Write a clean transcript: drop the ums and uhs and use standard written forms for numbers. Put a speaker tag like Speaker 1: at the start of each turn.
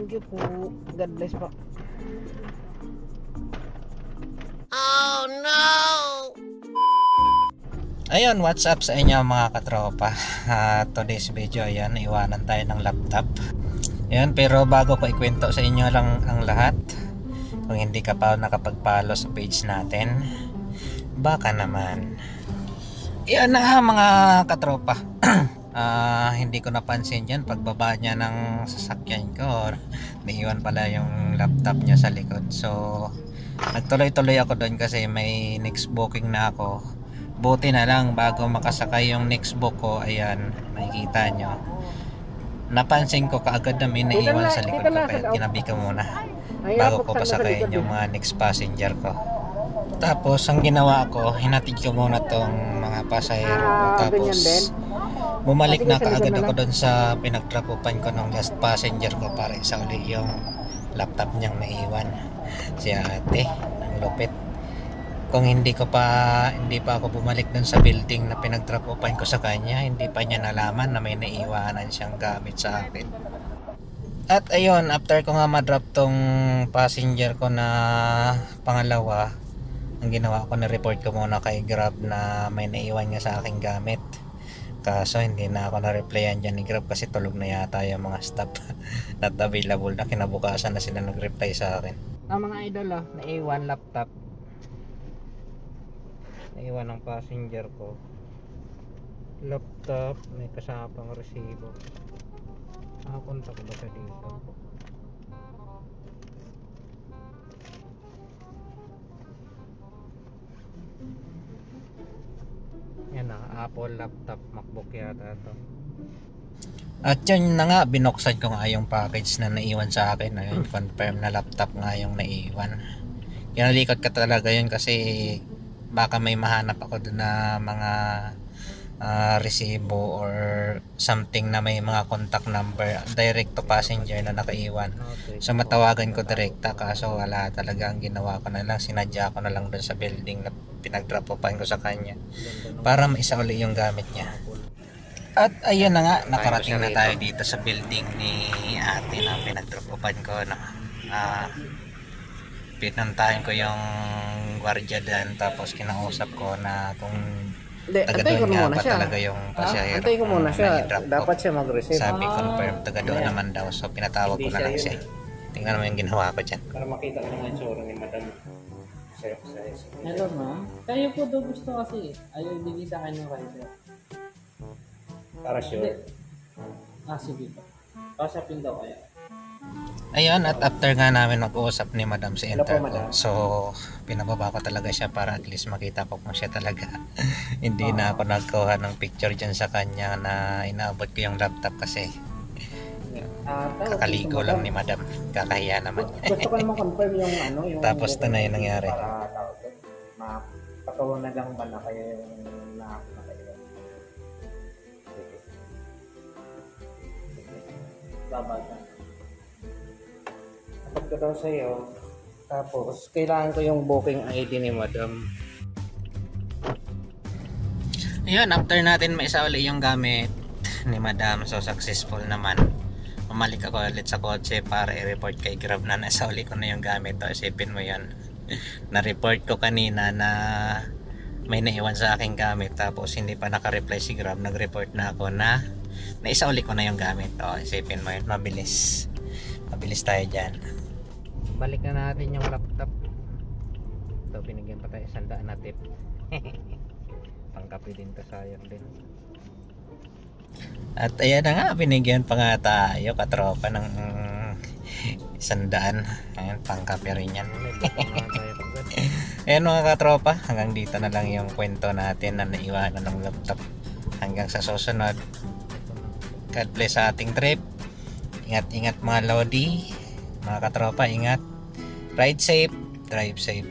Speaker 1: Thank you po. God bless po.
Speaker 2: Ayun, what's up sa inyo mga katropa. Today's video, ayan, iwanan tayo ng laptop. Ayan, pero bago ko ikwento sa inyo lang ang lahat, kung hindi ka pa nakapag-follow sa page natin, baka naman. Ayan na mga katropa. Hindi ko napansin yan pagbaba niya ng sasakyan ko, naiwan pala yung laptop niya sa likod. So nagtuloy-tuloy ako doon kasi may next booking na ako. Buti na lang bago makasakay yung next book ko, ayan, makikita nyo, napansin ko kaagad na may naiwan sa likod ko, kaya tinabi ko muna bago ko pasakayin yung mga next passenger ko. Tapos ang ginawa ko, hinatid ko muna tong mga pasahero ko, tapos bumalik na kaagad ako doon sa pinagtrapupan ko ng last passenger ko para isa uli yung laptop niyang naiwan. Si ate, ang lupit. Kung hindi pa ako bumalik doon sa building na pinagtrapupan ko sa kanya, hindi pa niya nalaman na may naiwanan siyang gamit sa akin. At ayun, after ko nga ma-drop tong passenger ko na pangalawa, ang ginawa ko, na report ko muna kay Grab na may naiwan nga sa aking gamit. Kaso hindi na ako na-replyan dyan ni Grab kasi tulog na yata yung mga staff. Not available na, kinabukasan na sila nag-reply sa akin. Ang mga idol, naiwan laptop. Naiwan ng passenger ko. Laptop, may kasama pang resibo. Nakapunta ko ba siya dito? Yan na, Apple laptop, MacBook yata to. At yun na nga, binuksan ko nga yung package na naiwan sa akin. Ayun, confirm na laptop nga yung naiwan. Kinalikot ka talaga yun kasi baka may mahanap ako doon na mga resibo or something na may mga contact number direct to passenger na nakaiwan. So matawagan ko direkta, kaso wala talaga. Ang ginawa ko na lang, sinadya ko na lang doon sa building na pinagtrapupan ko sa kanya para maisa uli yung gamit niya. At ayun na nga, nakarating na tayo dito sa building ni ate na pinagtrapupan ko na pinantahin ko yung gwardiya dyan, tapos kinausap ko na kung taga doon nga ba talaga yung pasahero.
Speaker 1: Antay ko muna siya. Dapat siya mag-receive.
Speaker 2: Sabi confirm, taga doon naman daw. So pinatawag ko na lang siya. Tingnan mo yung ginawa ko dyan.
Speaker 1: Para makita ko ng itsura ni Madam.
Speaker 3: Hello ma'am. Kayo po daw gusto kasi. Ayaw ibigay sa kanya kayo sir.
Speaker 1: Para sure.
Speaker 3: Sige po. Pasapin daw kaya.
Speaker 2: Ayun, at after nga namin mag-uusap ni Madam sa intercom, so pinababa ko talaga siya para at least makita ko kung siya talaga. Hindi na ako nagkuha ng picture dyan sa kanya na inaabot ko yung laptop kasi kakaligo lang ni Madam, kakahiya naman.
Speaker 1: Gusto ko naman confirm yung ano, yung
Speaker 2: Tapos ito na yung nangyari.
Speaker 1: para tawag doon. Mapatawanan lang ba na kayo yung nakakayo.
Speaker 3: Babata.
Speaker 1: Kapag ko daw sa'yo, tapos kailangan ko yung booking ID ni Madam.
Speaker 2: Ayun, after natin maisa uli yung gamit ni Madam, so successful naman. Umalik ako ulit sa kotse para i-report kay Grab na nasa uli ko na yung gamit. O, isipin mo yan. Na-report ko kanina na may naiwan sa aking gamit, tapos hindi pa naka-reply si Grab, nag-report na ako na naisa uli ko na yung gamit. O, isipin mo yun, mabilis tayo dyan. Balik na natin yung laptop. Ito, binigyan pa tayo 100 na tip. Pangkapi din to, sayang din. At ayan na nga, binigyan pa nga tayo katropa ng 100. Ayan, pangkapi rin yan. Ayan mga katropa, hanggang dito na lang yung kwento natin na naiwanan ng laptop. Hanggang sa susunod, God bless sa ating trip. Ingat-ingat mga lodi, mga katropa, ingat. Ride safe, drive safe.